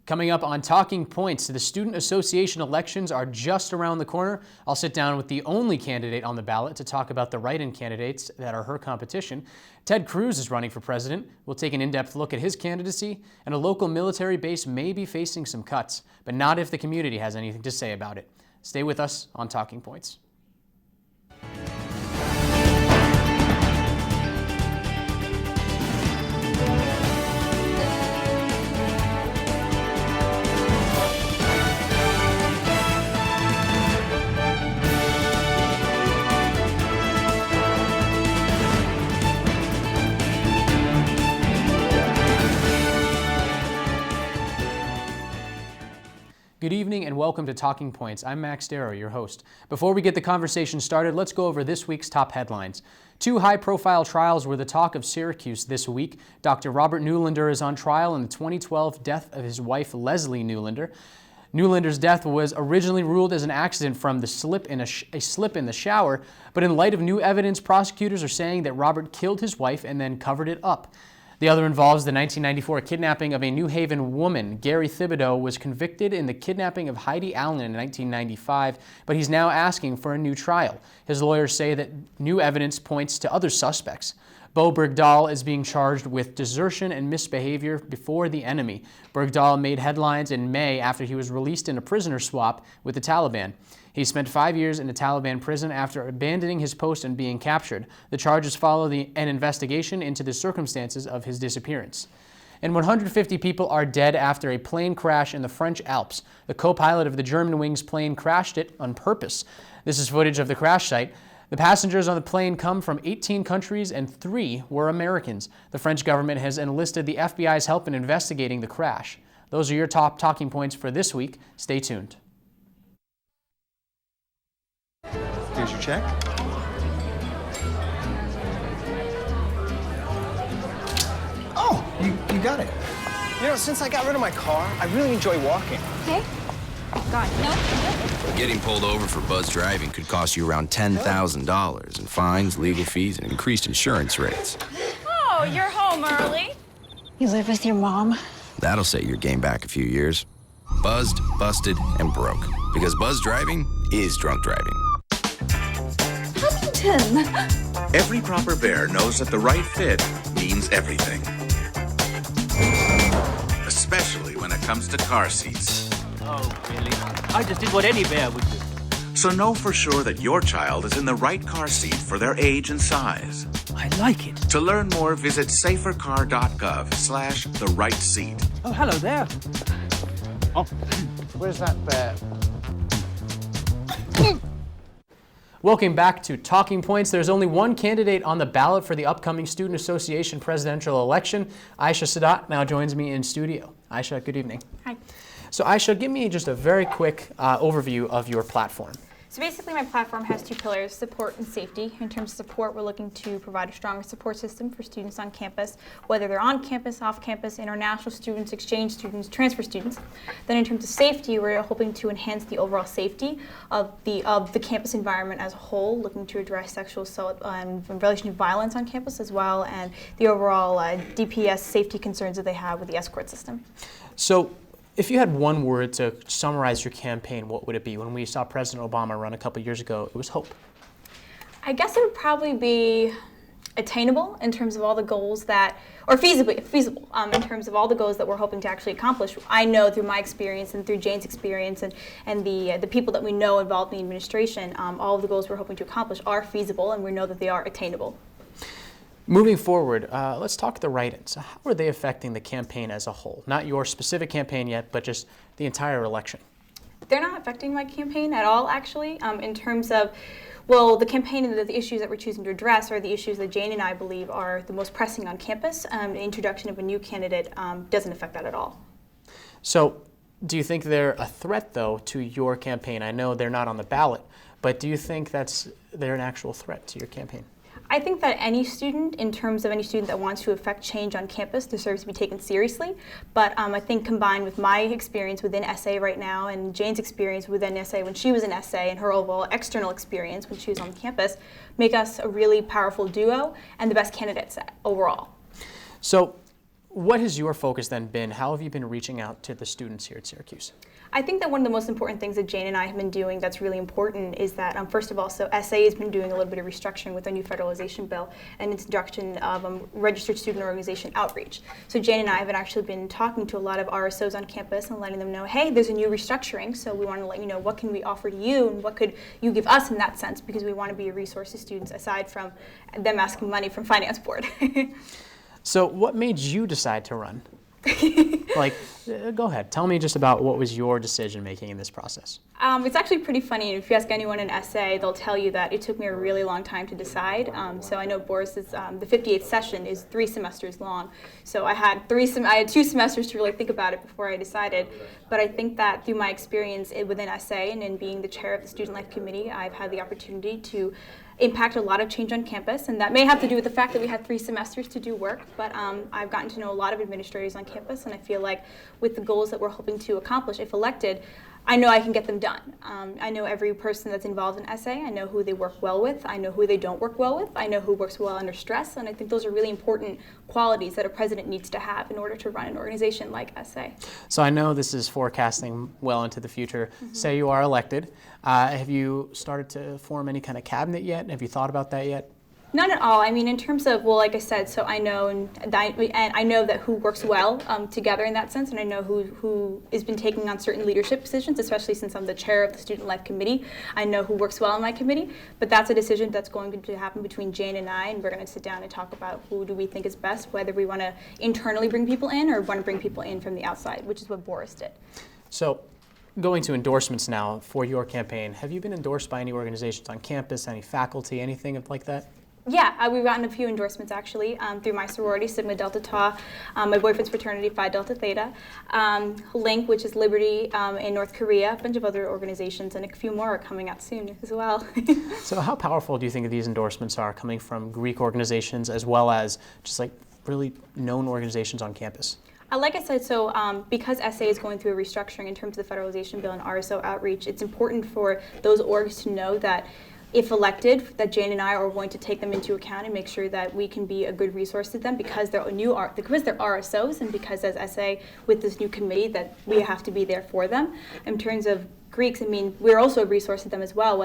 Coming up on Talking Points, the Student Association elections are just around the corner. I'll sit down with the only candidate on the ballot to talk about the write-in candidates that are her competition. Ted Cruz is running for president. We'll take an in-depth look at his candidacy, and a local military base may be facing some cuts, but not if the community has anything to say about it. Stay with us on Talking Points. Good evening and welcome to Talking Points. I'm Darrow, your host. Before we get the conversation started, let's go over this week's top headlines. Two high-profile trials were the talk of Syracuse this week. Dr. Robert Newlander is on trial in the 2012 death of his wife, Leslie Newlander. Newlander's death was originally ruled as an accident from the slip in the shower, but in light of new evidence, prosecutors are saying that Robert killed his wife and then covered it up. The other involves the 1994 kidnapping of a New Haven woman. Gary Thibodeau was convicted in the kidnapping of Heidi Allen in 1995, but he's now asking for a new trial. His lawyers say that new evidence points to other suspects. Bo Bergdahl is being charged with desertion and misbehavior before the enemy. Bergdahl made headlines in May after he was released in a prisoner swap with the Taliban. He spent 5 years in a Taliban prison after abandoning his post and being captured. The charges follow an investigation into the circumstances of his disappearance. And 150 people are dead after a plane crash in the French Alps. The co-pilot of the Germanwings plane crashed it on purpose. This is footage of the crash site. The passengers on the plane come from 18 countries and 3 were Americans. The French government has enlisted the FBI's help in investigating the crash. Those are your top talking points for this week. Stay tuned. Here's your check. Oh, you got it. You know, since I got rid of my car, I really enjoy walking. Okay. God, no. Getting pulled over for buzz driving could cost you around $10,000 in fines, legal fees, and increased insurance rates. Oh, you're home early. You live with your mom? That'll set your game back a few years. Buzzed, busted, and broke. Because buzz driving is drunk driving. Huntington. Every proper bear knows that the right fit means everything. Especially when it comes to car seats. Oh, really? I just did what any bear would do. So know for sure that your child is in the right car seat for their age and size. I like it. To learn more, visit safercar.gov/the right seat. Oh, hello there. Oh. Where's that bear? Welcome back to Talking Points. There's only one candidate on the ballot for the upcoming Student Association presidential election. Aisha Sadat now joins me in studio. Aisha, good evening. Hi. So Aisha, give me just a very quick overview of your platform. So basically my platform has 2 pillars, support and safety. In terms of support, we're looking to provide a stronger support system for students on campus, whether they're on campus, off campus, international students, exchange students, transfer students. Then in terms of safety, we're hoping to enhance the overall safety of the campus environment as a whole, looking to address sexual assault and relation to violence on campus, as well as the overall DPS safety concerns that they have with the escort system. So, if you had one word to summarize your campaign, what would it be? When we saw President Obama run a couple years ago, it was hope. I guess it would probably be attainable in terms of all the goals that, or feasible in terms of all the goals that we're hoping to actually accomplish. I know through my experience and through Jane's experience and the people that we know involved in the administration, all of the goals we're hoping to accomplish are feasible, and we know that they are attainable. Moving forward, let's talk the write-ins. How are they affecting the campaign as a whole? Not your specific campaign yet, but just the entire election. They're not affecting my campaign at all, actually, in terms of, well, the campaign and the issues that we're choosing to address are the issues that Jane and I believe are the most pressing on campus. The introduction of a new candidate doesn't affect that at all. So, do you think they're a threat, though, to your campaign? I know they're not on the ballot, but do you think they're an actual threat to your campaign? I think that any student, in terms of any student that wants to affect change on campus, deserves to be taken seriously. But I think combined with my experience within SA right now and Jane's experience within SA when she was in SA and her overall external experience when she was on campus, make us a really powerful duo and the best candidates overall. So What has your focus then been? How have you been reaching out to the students here at Syracuse? I think that one of the most important things that Jane and I have been doing that's really important is that, first of all, so SA has been doing a little bit of restructuring with a new federalization bill and introduction of registered student organization outreach. So Jane and I have actually been talking to a lot of RSOs on campus and letting them know, hey, there's a new restructuring, so we want to let you know what can we offer to you and what could you give us in that sense, because we want to be a resource to students aside from them asking money from Finance Board. So what made you decide to run? Go ahead. Tell me just about what was your decision making in this process. It's actually pretty funny. If you ask anyone in SA, they'll tell you that it took me a really long time to decide. So I know Boris's the 58th session is 3 semesters long. So I had 2 semesters to really think about it before I decided. But I think that through my experience within SA and in being the chair of the Student Life Committee, I've had the opportunity to impact a lot of change on campus, and that may have to do with the fact that we had 3 semesters to do work, but I've gotten to know a lot of administrators on campus, and I feel like with the goals that we're hoping to accomplish, if elected, I know I can get them done. I know every person that's involved in SA. I know who they work well with. I know who they don't work well with. I know who works well under stress, and I think those are really important qualities that a president needs to have in order to run an organization like SA. So I know this is forecasting well into the future. Say you are elected. Have you started to form any kind of cabinet yet? Have you thought about that yet? None at all. I mean, in terms of, well, like I said, so I know and I know that who works well together in that sense, and I know who has been taking on certain leadership positions, especially since I'm the chair of the Student Life Committee. I know who works well in my committee, but that's a decision that's going to happen between Jane and I, and we're going to sit down and talk about who do we think is best, whether we want to internally bring people in or want to bring people in from the outside, which is what Boris did. So, going to endorsements now for your campaign, have you been endorsed by any organizations on campus, any faculty, anything like that? Yeah, we've gotten a few endorsements actually through my sorority, Sigma Delta Tau, my boyfriend's fraternity, Phi Delta Theta, Link, which is Liberty in North Korea, a bunch of other organizations, and a few more are coming out soon as well. So how powerful do you think these endorsements are coming from Greek organizations as well as just like really known organizations on campus? Like I said, so because SA is going through a restructuring in terms of the federalization bill and RSO outreach, it's important for those orgs to know that if elected, that Jane and I are going to take them into account and make sure that we can be a good resource to them because they're RSOs and because as SA with this new committee that we have to be there for them. In terms of Greeks, I mean, we're also a resource to them as well,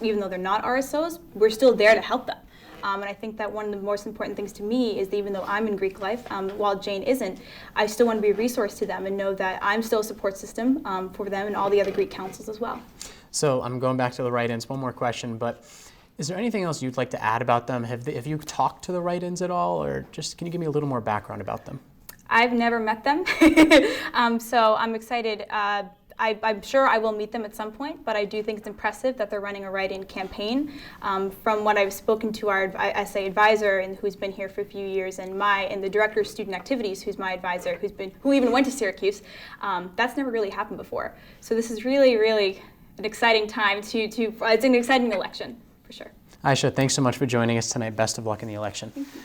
even though they're not RSOs, we're still there to help them. And I think that one of the most important things to me is that even though I'm in Greek life, while Jane isn't, I still want to be a resource to them and know that I'm still a support system for them and all the other Greek councils as well. So I'm going back to the write-ins. One more question, but is there anything else you'd like to add about them? Have you talked to the write-ins at all, or just can you give me a little more background about them? I've never met them, so I'm excited. I'm sure I will meet them at some point, but I do think it's impressive that they're running a write-in campaign. From what I've spoken to our SA advisor, and who's been here for a few years, and the director of student activities, who's my advisor, who even went to Syracuse, that's never really happened before. So this is really, really an exciting time it's an exciting election, for sure. Aisha, thanks so much for joining us tonight. Best of luck in the election. Thank you.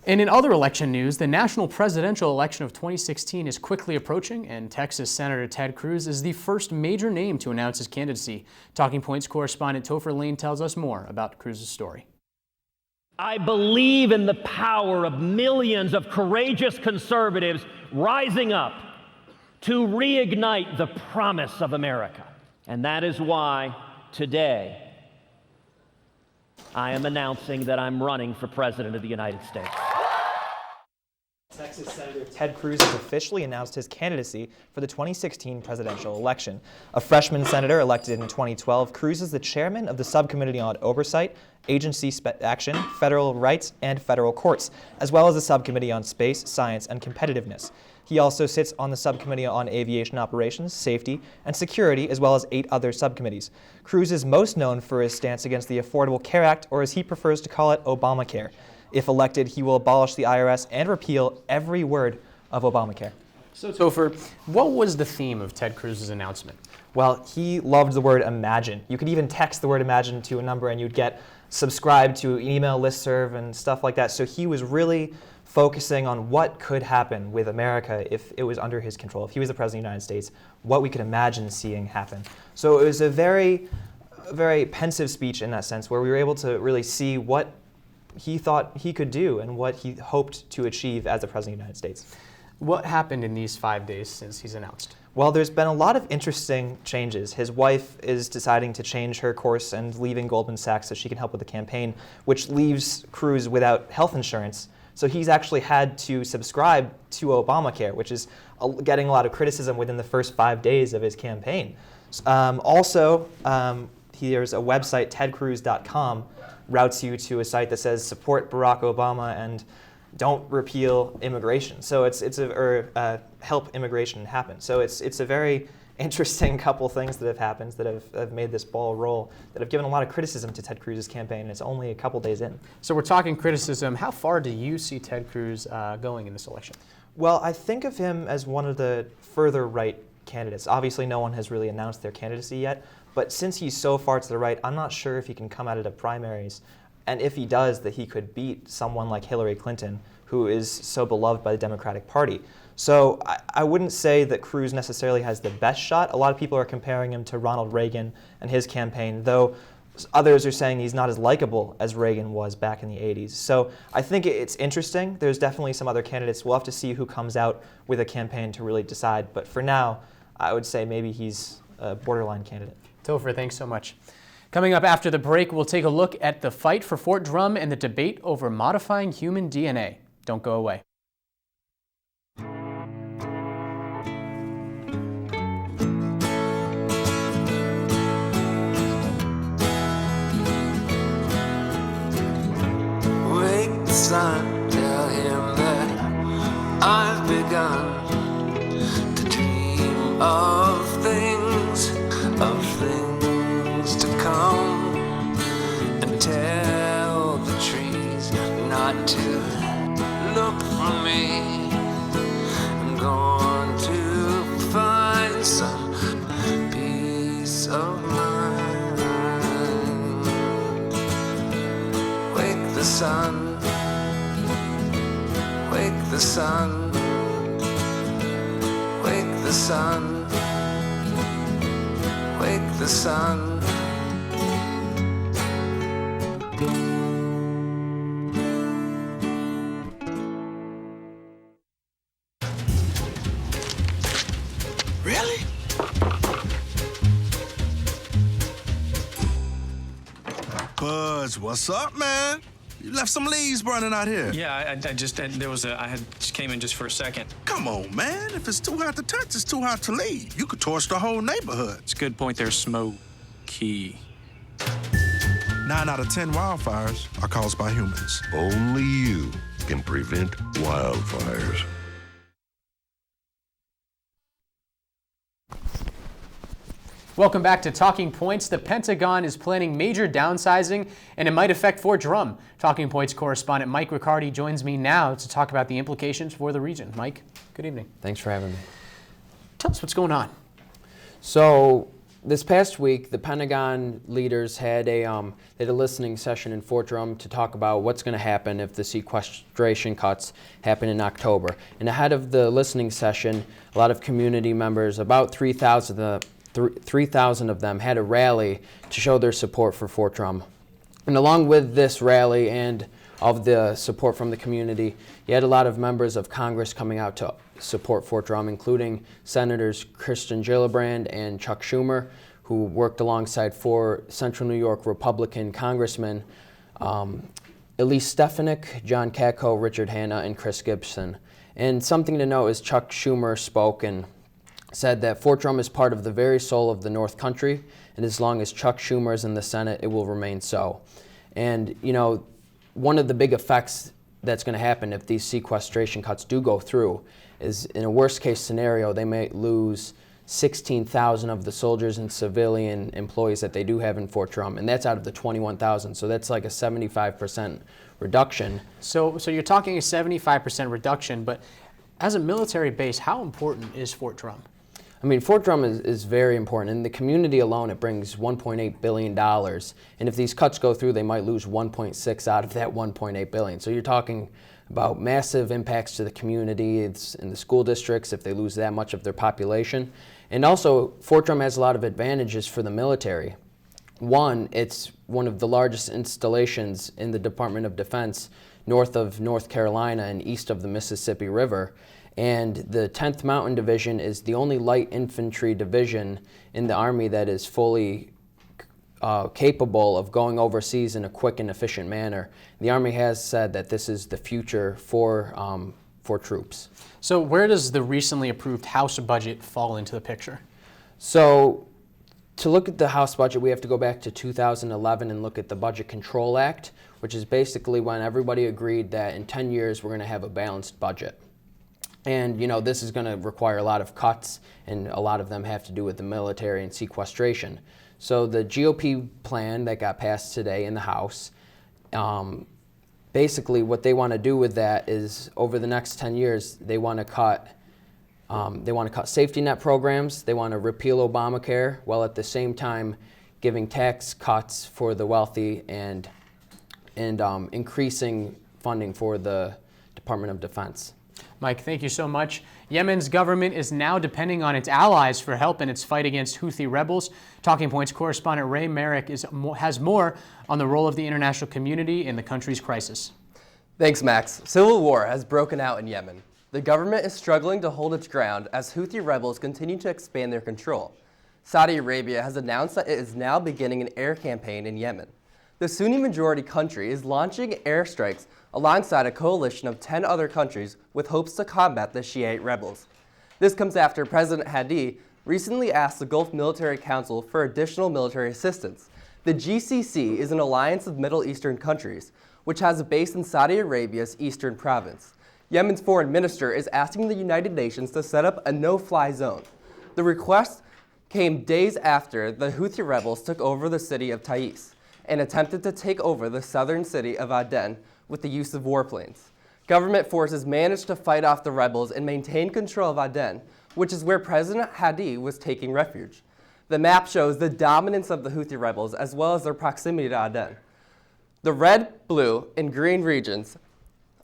And in other election news, the national presidential election of 2016 is quickly approaching, and Texas Senator Ted Cruz is the first major name to announce his candidacy. Talking Points correspondent Topher Lane tells us more about Cruz's story. I believe in the power of millions of courageous conservatives rising up to reignite the promise of America. And that is why today I am announcing that I'm running for President of the United States. Texas Senator Ted Cruz has officially announced his candidacy for the 2016 presidential election. A freshman senator elected in 2012, Cruz is the chairman of the Subcommittee on Oversight, Agency Action, Federal Rights, and Federal Courts, as well as the Subcommittee on Space, Science, and Competitiveness. He also sits on the Subcommittee on Aviation Operations, Safety, and Security, as well as 8 other subcommittees. Cruz is most known for his stance against the Affordable Care Act, or as he prefers to call it, Obamacare. If elected, he will abolish the IRS and repeal every word of Obamacare. So Topher, what was the theme of Ted Cruz's announcement? Well, he loved the word imagine. You could even text the word imagine to a number and you'd get subscribed to an email listserv and stuff like that. So he was really focusing on what could happen with America if it was under his control. If he was the President of the United States, what we could imagine seeing happen. So it was a very pensive speech in that sense, where we were able to really see what he thought he could do and what he hoped to achieve as the President of the United States. What happened in these 5 days since he's announced? Well, there's been a lot of interesting changes. His wife is deciding to change her course and leaving Goldman Sachs so she can help with the campaign, which leaves Cruz without health insurance. So he's actually had to subscribe to Obamacare, which is getting a lot of criticism within the first 5 days of his campaign. There's a website, tedcruz.com, routes you to a site that says support Barack Obama and don't repeal immigration. So help immigration happen. So it's a very interesting couple things that have happened that have made this ball roll, that have given a lot of criticism to Ted Cruz's campaign, and it's only a couple days in. So we're talking criticism. How far do you see Ted Cruz going in this election? Well, I think of him as one of the further right candidates. Obviously, no one has really announced their candidacy yet, but since he's so far to the right, I'm not sure if he can come out of the primaries, and if he does, that he could beat someone like Hillary Clinton, who is so beloved by the Democratic Party. So I wouldn't say that Cruz necessarily has the best shot. A lot of people are comparing him to Ronald Reagan and his campaign, though others are saying he's not as likable as Reagan was back in the 80s. So I think it's interesting. There's definitely some other candidates. We'll have to see who comes out with a campaign to really decide. But for now, I would say maybe he's a borderline candidate. Topher, thanks so much. Coming up after the break, we'll take a look at the fight for Fort Drum and the debate over modifying human DNA. Don't go away. Wake the sun, tell him that I've begun to dream of things to come, and tell the trees not to look for me. I'm going to find some peace of mind. Wake the sun, wake the sun, wake the sun, wake the sun. Really? Buzz, what's up, man? You left some leaves burning out here. Yeah, I just came in just for a second. Come on, man. If it's too hot to touch, it's too hot to leave. You could torch the whole neighborhood. It's a good point there, Smokey. 9 out of 10 wildfires are caused by humans. Only you can prevent wildfires. Welcome back to Talking Points. The Pentagon is planning major downsizing, and it might affect Fort Drum. Talking Points correspondent Mike Riccardi joins me now to talk about the implications for the region. Mike, good evening. Thanks for having me. Tell us what's going on. So this past week, the Pentagon leaders had a listening session in Fort Drum to talk about what's going to happen if the sequestration cuts happen in October. And ahead of the listening session, a lot of community members, about 3,000 of them, had a rally to show their support for Fort Drum. And along with this rally and of the support from the community, you had a lot of members of Congress coming out to support Fort Drum, including Senators Kirsten Gillibrand and Chuck Schumer, who worked alongside 4 Central New York Republican congressmen, Elise Stefanik, John Katko, Richard Hanna, and Chris Gibson. And something to note is Chuck Schumer spoke and said that Fort Drum is part of the very soul of the North Country, and as long as Chuck Schumer is in the Senate, it will remain so. And, you know, one of the big effects that's going to happen if these sequestration cuts do go through is, in a worst-case scenario, they may lose 16,000 of the soldiers and civilian employees that they do have in Fort Drum, and that's out of the 21,000, so that's like a 75% reduction. So you're talking a 75% reduction, but as a military base, how important is Fort Drum? I mean, Fort Drum is very important. In the community alone, it brings $1.8 billion. And if these cuts go through, they might lose 1.6 out of that $1.8 billion. So you're talking about massive impacts to the community, it's in the school districts, if they lose that much of their population. And also, Fort Drum has a lot of advantages for the military. One, it's one of the largest installations in the Department of Defense north of North Carolina and east of the Mississippi River. And the 10th Mountain Division is the only light infantry division in the Army that is fully capable of going overseas in a quick and efficient manner. The Army has said that this is the future for troops. So where does the recently approved House budget fall into the picture? So to look at the House budget, we have to go back to 2011 and look at the Budget Control Act, which is basically when everybody agreed that in 10 years we're going to have a balanced budget. And this is going to require a lot of cuts, and a lot of them have to do with the military and sequestration. So the GOP plan that got passed today in the House, basically what they want to do with that is over the next 10 years they want to cut safety net programs. They want to repeal Obamacare while at the same time giving tax cuts for the wealthy and increasing funding for the Department of Defense. Mike, thank you so much. Yemen's government is now depending on its allies for help in its fight against Houthi rebels. Talking Points correspondent Ray Merrick has more on the role of the international community in the country's crisis. Thanks, Max. Civil war has broken out in Yemen. The government is struggling to hold its ground as Houthi rebels continue to expand their control. Saudi Arabia has announced that it is now beginning an air campaign in Yemen. The Sunni-majority country is launching airstrikes alongside a coalition of 10 other countries with hopes to combat the Shiite rebels. This comes after President Hadi recently asked the Gulf Military Council for additional military assistance. The GCC is an alliance of Middle Eastern countries, which has a base in Saudi Arabia's eastern province. Yemen's foreign minister is asking the United Nations to set up a no-fly zone. The request came days after the Houthi rebels took over the city of Taiz and attempted to take over the southern city of Aden with the use of warplanes. Government forces managed to fight off the rebels and maintain control of Aden, which is where President Hadi was taking refuge. The map shows the dominance of the Houthi rebels as well as their proximity to Aden. The red, blue, and green regions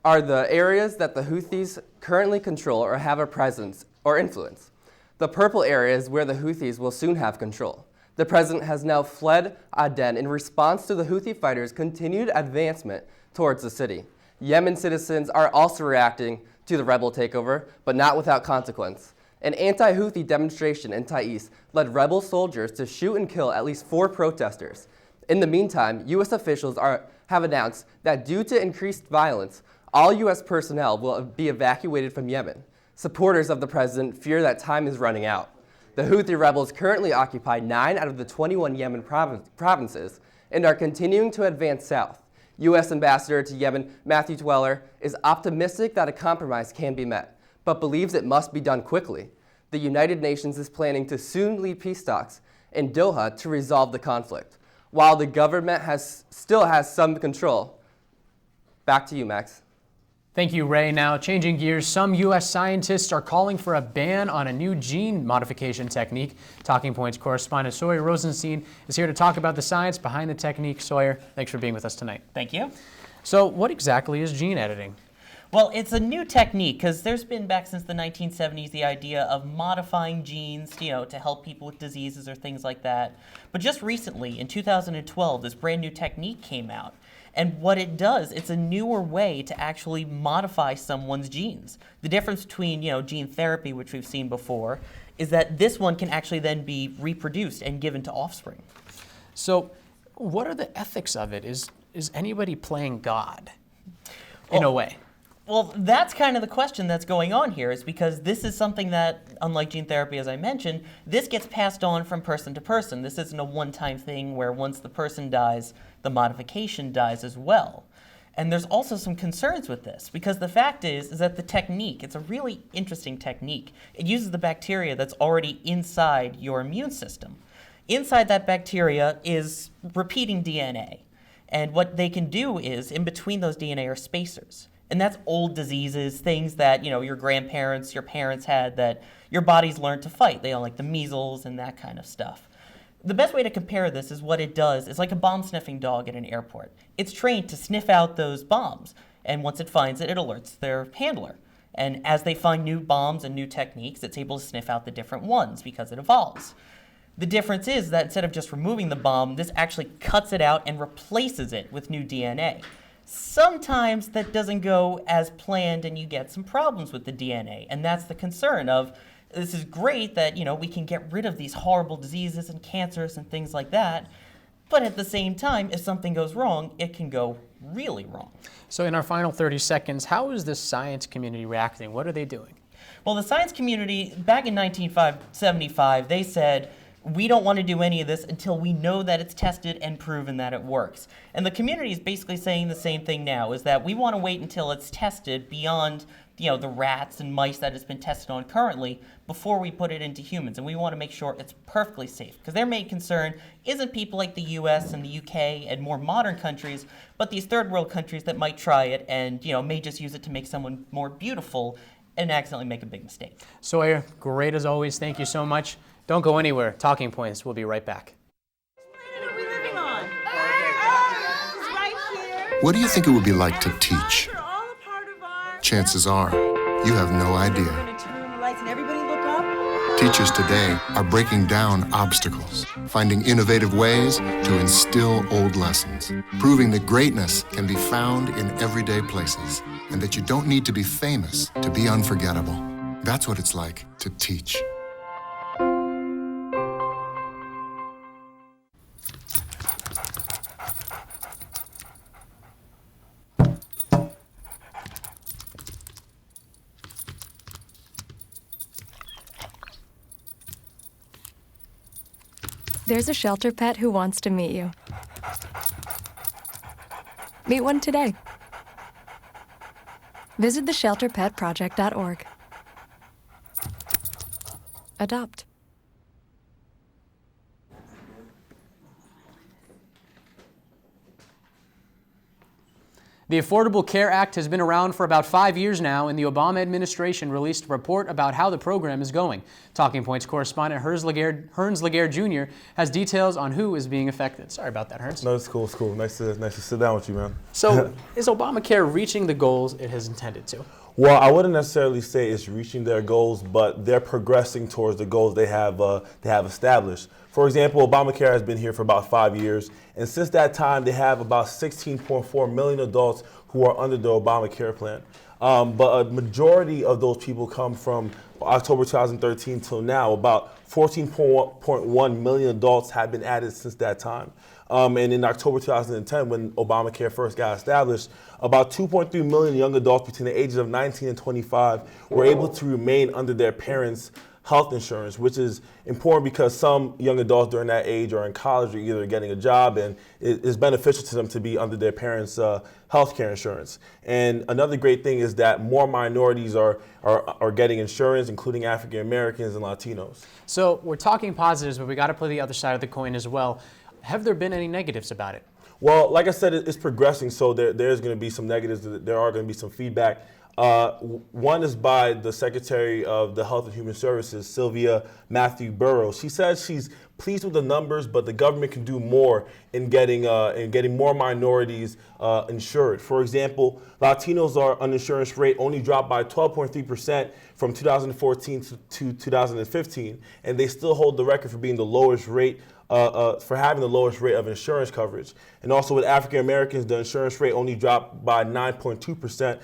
are the areas that the Houthis currently control or have a presence or influence. The purple area is where the Houthis will soon have control. The president has now fled Aden in response to the Houthi fighters' continued advancement towards the city. Yemen citizens are also reacting to the rebel takeover, but not without consequence. An anti-Houthi demonstration in Taiz led rebel soldiers to shoot and kill at least 4 protesters. In the meantime, U.S. officials have announced that due to increased violence, all U.S. personnel will be evacuated from Yemen. Supporters of the president fear that time is running out. The Houthi rebels currently occupy 9 out of the 21 Yemen provinces and are continuing to advance south. U.S. Ambassador to Yemen, Matthew Dweller, is optimistic that a compromise can be met, but believes it must be done quickly. The United Nations is planning to soon lead peace talks in Doha to resolve the conflict, while the government still has some control. Back to you, Max. Thank you, Ray. Now, changing gears, some U.S. scientists are calling for a ban on a new gene modification technique. Talking Points correspondent Sawyer Rosenstein is here to talk about the science behind the technique. Sawyer, thanks for being with us tonight. Thank you. So, what exactly is gene editing? Well, it's a new technique because there's been back since the 1970s the idea of modifying genes, to help people with diseases or things like that. But just recently, in 2012, this brand new technique came out. And what it does, it's a newer way to actually modify someone's genes. The difference between, gene therapy, which we've seen before, is that this one can actually then be reproduced and given to offspring. So, what are the ethics of it? Is anybody playing God in a way? Well, that's kind of the question that's going on here, is because this is something that, unlike gene therapy, as I mentioned, this gets passed on from person to person. This isn't a one-time thing where once the person dies, the modification dies as well. And there's also some concerns with this, because the fact is that the technique, it's a really interesting technique. It uses the bacteria that's already inside your immune system. Inside that bacteria is repeating DNA. And what they can do is, in between those DNA are spacers. And that's old diseases, things that, your grandparents, your parents had that your bodies learned to fight. They all like the measles and that kind of stuff. The best way to compare this is what it does is like a bomb-sniffing dog at an airport. It's trained to sniff out those bombs, and once it finds it, it alerts their handler. And as they find new bombs and new techniques, it's able to sniff out the different ones because it evolves. The difference is that instead of just removing the bomb, this actually cuts it out and replaces it with new DNA. Sometimes that doesn't go as planned and you get some problems with the DNA, and that's the concern of this is great that, we can get rid of these horrible diseases and cancers and things like that, but at the same time, if something goes wrong, it can go really wrong. So in our final 30 seconds, how is the science community reacting? What are they doing? Well, the science community, back in 1975, they said, we don't want to do any of this until we know that it's tested and proven that it works. And the community is basically saying the same thing now, is that we want to wait until it's tested beyond the rats and mice that it's been tested on currently before we put it into humans. And we want to make sure it's perfectly safe. Because their main concern isn't people like the US and the UK and more modern countries, but these third world countries that might try it and may just use it to make someone more beautiful and accidentally make a big mistake. Sawyer, great as always. Thank you so much. Don't go anywhere. Talking Points. We'll be right back. What do you think it would be like to teach? Chances are, you have no idea. Teachers today are breaking down obstacles, finding innovative ways to instill old lessons, proving that greatness can be found in everyday places, and that you don't need to be famous to be unforgettable. That's what it's like to teach. There's a shelter pet who wants to meet you. Meet one today. Visit theshelterpetproject.org. Adopt. The Affordable Care Act has been around for about 5 years now, and the Obama administration released a report about how the program is going. Talking Points correspondent Hearns Laguerre Jr. has details on who is being affected. Sorry about that, Hearns. No, it's cool. It's cool. Nice to sit down with you, man. So, is Obamacare reaching the goals it has intended to? Well, I wouldn't necessarily say it's reaching their goals, but they're progressing towards the goals they have established. For example, Obamacare has been here for about 5 years, and since that time, they have about 16.4 million adults who are under the Obamacare plan. But a majority of those people come from October 2013 till now. About 14.1 million adults have been added since that time. And in October 2010, when Obamacare first got established, about 2.3 million young adults between the ages of 19 and 25 were able to remain under their parents' health insurance, which is important because some young adults during that age are in college or either getting a job, and it is beneficial to them to be under their parents' health care insurance. And another great thing is that more minorities are getting insurance, including African Americans and Latinos. So we're talking positives, but we got to play the other side of the coin as well. Have there been any negatives about it? Well, like I said, it's progressing, so there's going to be some negatives. There are going to be some feedback. One is by the Secretary of the Health and Human Services, Sylvia Matthew Burrows. She says she's pleased with the numbers, but the government can do more in getting more minorities insured. For example, Latinos' uninsurance rate only dropped by 12.3% from 2014 to 2015, and they still hold the record for being the lowest rate for having the lowest rate of insurance coverage. And also with African Americans, the insurance rate only dropped by 9.2%.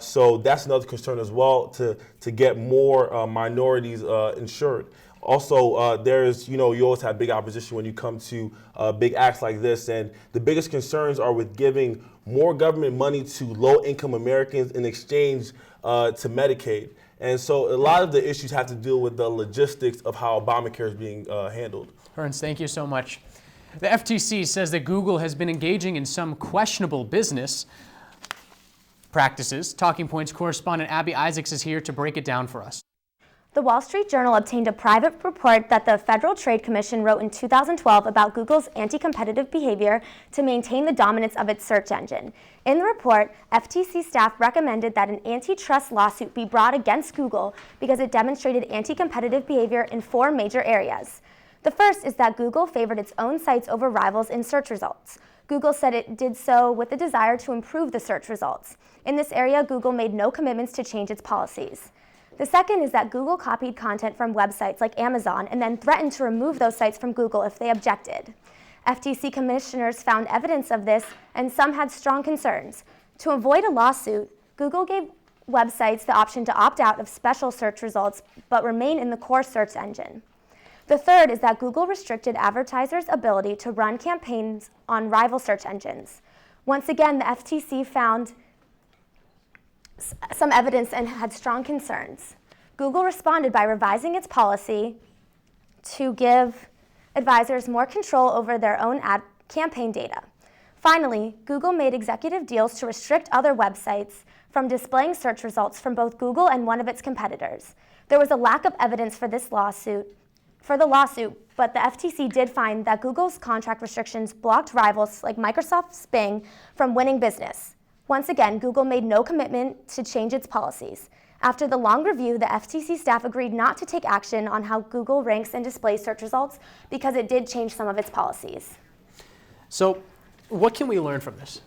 So that's another concern as well, to get more minorities insured. Also, you always have big opposition when you come to big acts like this, and the biggest concerns are with giving more government money to low-income Americans in exchange to Medicaid. And so a lot of the issues have to do with the logistics of how Obamacare is being handled. Hearns, thank you so much. The FTC says that Google has been engaging in some questionable business practices. Talking Points correspondent Abby Isaacs is here to break it down for us. The Wall Street Journal obtained a private report that the Federal Trade Commission wrote in 2012 about Google's anti-competitive behavior to maintain the dominance of its search engine. In the report, FTC staff recommended that an antitrust lawsuit be brought against Google because it demonstrated anti-competitive behavior in 4 major areas. The first is that Google favored its own sites over rivals in search results. Google said it did so with the desire to improve the search results. In this area, Google made no commitments to change its policies. The second is that Google copied content from websites like Amazon and then threatened to remove those sites from Google if they objected. FTC commissioners found evidence of this, and some had strong concerns. To avoid a lawsuit, Google gave websites the option to opt out of special search results but remain in the core search engine. The third is that Google restricted advertisers' ability to run campaigns on rival search engines. Once again, the FTC found some evidence and had strong concerns. Google responded by revising its policy to give advisors more control over their own ad campaign data. Finally, Google made executive deals to restrict other websites from displaying search results from both Google and one of its competitors. There was a lack of evidence for the lawsuit, but the FTC did find that Google's contract restrictions blocked rivals like Microsoft's Bing from winning business. Once again, Google made no commitment to change its policies. After the long review, the FTC staff agreed not to take action on how Google ranks and displays search results because it did change some of its policies. So, what can we learn from this?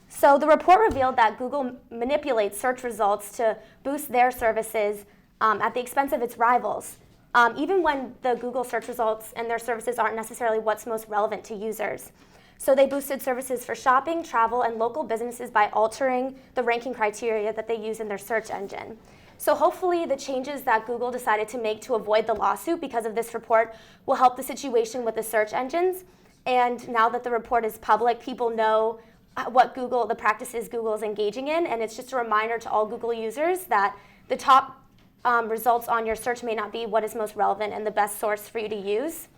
So the report revealed that Google manipulates search results to boost their services at the expense of its rivals, even when the Google search results and their services aren't necessarily what's most relevant to users. So they boosted services for shopping, travel, and local businesses by altering the ranking criteria that they use in their search engine. So hopefully the changes that Google decided to make to avoid the lawsuit because of this report will help the situation with the search engines. And now that the report is public, people know what the practices Google is engaging in, and it's just a reminder to all Google users that the top results on your search may not be what is most relevant and the best source for you to use.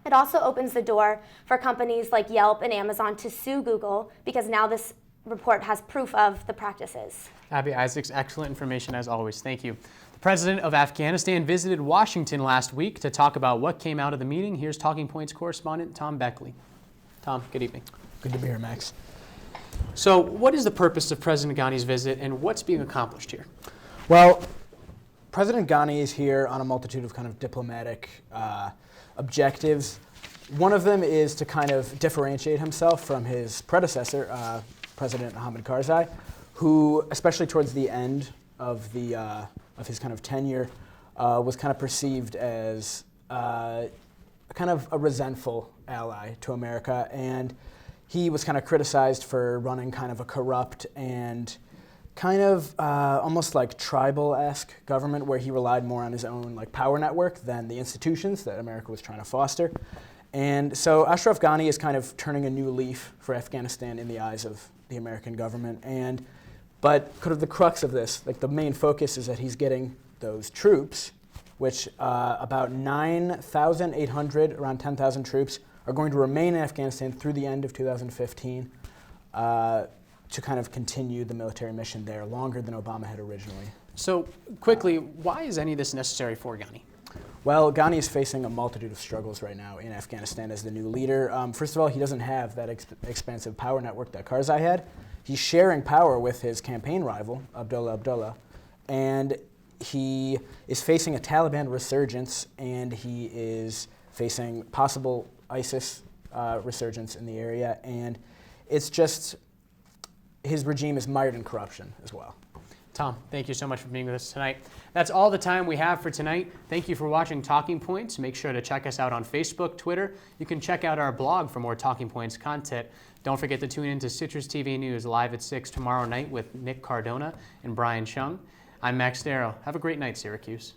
It also opens the door for companies like Yelp and Amazon to sue Google because now this report has proof of the practices. Abby Isaacs, excellent information as always. Thank you. The president of Afghanistan visited Washington last week to talk about what came out of the meeting. Here's Talking Points correspondent Tom Beckley. Tom, good evening. Good to be here, Max. So what is the purpose of President Ghani's visit and what's being accomplished here? Well, President Ghani is here on a multitude of kind of diplomatic objectives. One of them is to kind of differentiate himself from his predecessor, President Hamid Karzai, who, especially towards the end of his kind of tenure, was kind of perceived as kind of a resentful ally to America, and he was kind of criticized for running kind of a corrupt and kind of almost like tribal-esque government where he relied more on his own like power network than the institutions that America was trying to foster. And so Ashraf Ghani is kind of turning a new leaf for Afghanistan in the eyes of the American government. But kind of the crux of this, like the main focus is that he's getting those troops, which about 9,800, around 10,000 troops, are going to remain in Afghanistan through the end of 2015 to kind of continue the military mission there longer than Obama had originally. So quickly, why is any of this necessary for Ghani? Well, Ghani is facing a multitude of struggles right now in Afghanistan as the new leader. First of all, he doesn't have that expansive power network that Karzai had. He's sharing power with his campaign rival, Abdullah, and he is facing a Taliban resurgence, and he is facing possible ISIS resurgence in the area, and it's just his regime is mired in corruption as well. Tom, thank you so much for being with us tonight. That's all the time we have for tonight. Thank you for watching Talking Points. Make sure to check us out on Facebook, Twitter. You can check out our blog for more Talking Points content. Don't forget to tune in to Citrus TV News live at 6 tomorrow night with Nick Cardona and Brian Chung. I'm Max Darrow. Have a great night, Syracuse.